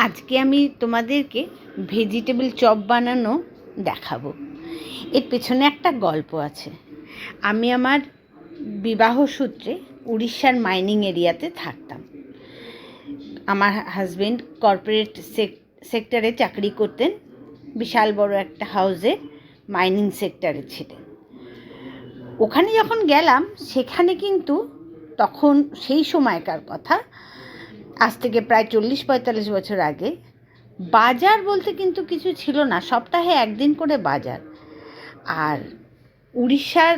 আজকে আমি তোমাদেরকে ভেজিটেবল চপ বানানো দেখাবো। এর পেছনে একটা গল্প আছে। আমি আমার বিবাহ সূত্রে উড়িষ্যার মাইনিং এরিয়াতে থাকতাম। আমার হাজবেন্ড কর্পোরেট সেক্টরে চাকরি করতেন, বিশাল বড় একটা হাউসে মাইনিং সেক্টরে ছিলেন। ওখানে যখন গেলাম, সেখানে কিন্তু তখন সেই সময়কার কথা, আজ থেকে প্রায় 40-45 বছর আগে, বাজার বলতে কিন্তু কিছু ছিল না। সপ্তাহে একদিন করে বাজার। আর উড়িষ্যার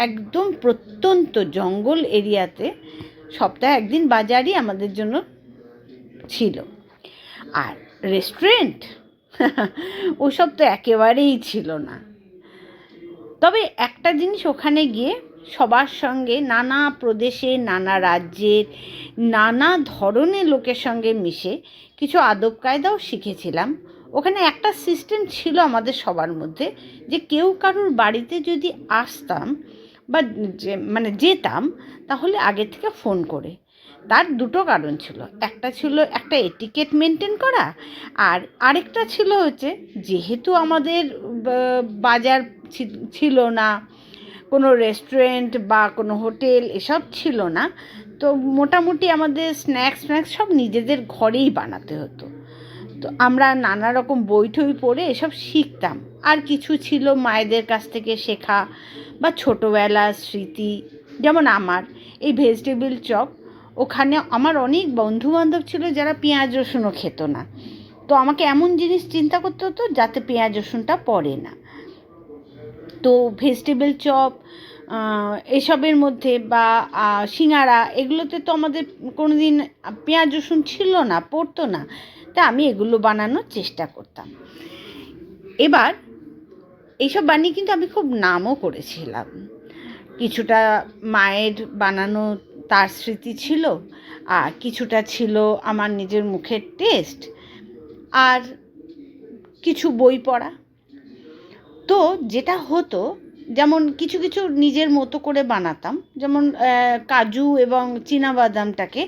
একদম প্রত্যন্ত জঙ্গল এরিয়াতে সপ্তাহে একদিন বাজারই আমাদের জন্য ছিল। আর রেস্টুরেন্ট ওসব তো একেবারেই ছিল না। তবে একটা জিনিস, ওখানে গিয়ে সবার সঙ্গে, নানা প্রদেশে, নানা রাজ্যের, নানা ধরনের লোকের সঙ্গে মিশে কিছু আদব কায়দাও শিখেছিলাম। ওখানে একটা সিস্টেম ছিল আমাদের সবার মধ্যে, যে কেউ কারোর বাড়িতে যদি আসতাম বা যেতাম, তাহলে আগে থেকে ফোন করে। তার দুটো কারণ ছিল। একটা ছিল একটা এটিকেট মেনটেন করা, আর আরেকটা ছিল হচ্ছে, যেহেতু আমাদের বাজার ছিল না, কোনো রেস্টুরেন্ট বা কোনো হোটেল এসব ছিল না, তো মোটামুটি আমাদের স্ন্যাক্স সব নিজেদের ঘরেই বানাতে হতো। তো আমরা নানা রকম বই টই পড়ে এসব শিখতাম। আর কিছু ছিল মায়েদের কাছ থেকে শেখা বা ছোটোবেলার স্মৃতি। যেমন আমার এই ভেজিটেবল চপ, ওখানে আমার অনেক বন্ধুবান্ধব ছিল যারা পেঁয়াজ রসুনও খেত না। তো আমাকে এমন জিনিস চিন্তা করতে হতো যাতে পেঁয়াজ রসুনটা পড়ে না। তো ভেজিটেবল চপ এসবের মধ্যে বা সিঙাড়া, এগুলোতে তো আমাদের কোনো দিন পেঁয়াজ রসুন ছিল না, পড়তো না। তা আমি এগুলো বানানোর চেষ্টা করতাম। এবার এইসব বানিয়ে কিন্তু আমি খুব নামও করেছিলাম। কিছুটা মায়ের বানানো, তার স্মৃতি ছিল, আর কিছুটা ছিল আমার নিজের মুখের টেস্ট, আর কিছু বই পড়া। তো যেটা হতো, যেমন কিছু কিছু নিজের মতো করে বানাতাম। যেমন কাজু এবং চীনাবাদামটাকে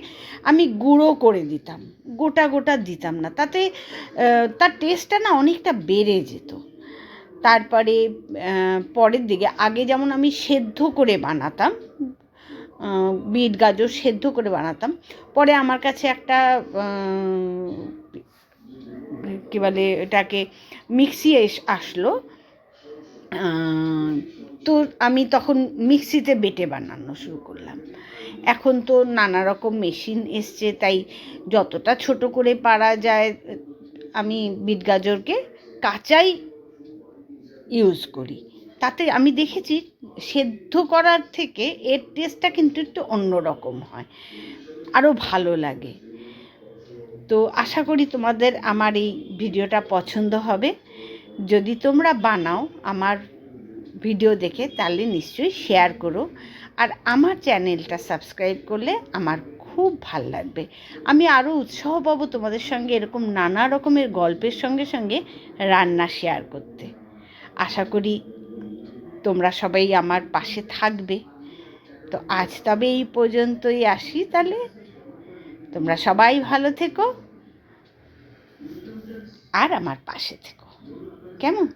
আমি গুঁড়ো করে দিতাম, গোটা গোটা দিতাম না, তাতে তার টেস্টটা না অনেকটা বেড়ে যেত। তারপরে পরের দিকে, আগে যেমন আমি সেদ্ধ করে বানাতাম, বিট গাজর সেদ্ধ করে বানাতাম। পরে আমার কাছে একটা কী বলে এটাকে, মিক্সি আসলো। তো আমি তখন মিক্সিতে বেটে বানানো শুরু করলাম। এখন তো নানা রকম মেশিন এসছে, তাই যতটা ছোট করে পারা যায় আমি বিট গাজরকে কাঁচাই ইউজ করি। তাতে আমি দেখেছি সেদ্ধ করার থেকে এর টেস্টটা কিন্তু একটু অন্যরকম হয়, আরও ভালো লাগে। তো আশা করি তোমাদের আমার এই ভিডিওটা পছন্দ হবে। যদি তোমরা বানাও আমার ভিডিও দেখে, তাহলে নিশ্চয়ই শেয়ার করো। আর আমার চ্যানেলটা সাবস্ক্রাইব করলে আমার খুব ভাল লাগবে। আমি আরও উৎসাহ পাবো তোমাদের সঙ্গে এরকম নানা রকমের গল্পের সঙ্গে সঙ্গে রান্না শেয়ার করতে। আশা করি তোমরা সবাই আমার পাশে থাকবে। তো আজ তবে এই পর্যন্তই আসি। তাহলে তোমরা সবাই ভালো থেকো আর আমার পাশে থেকো, কেমন?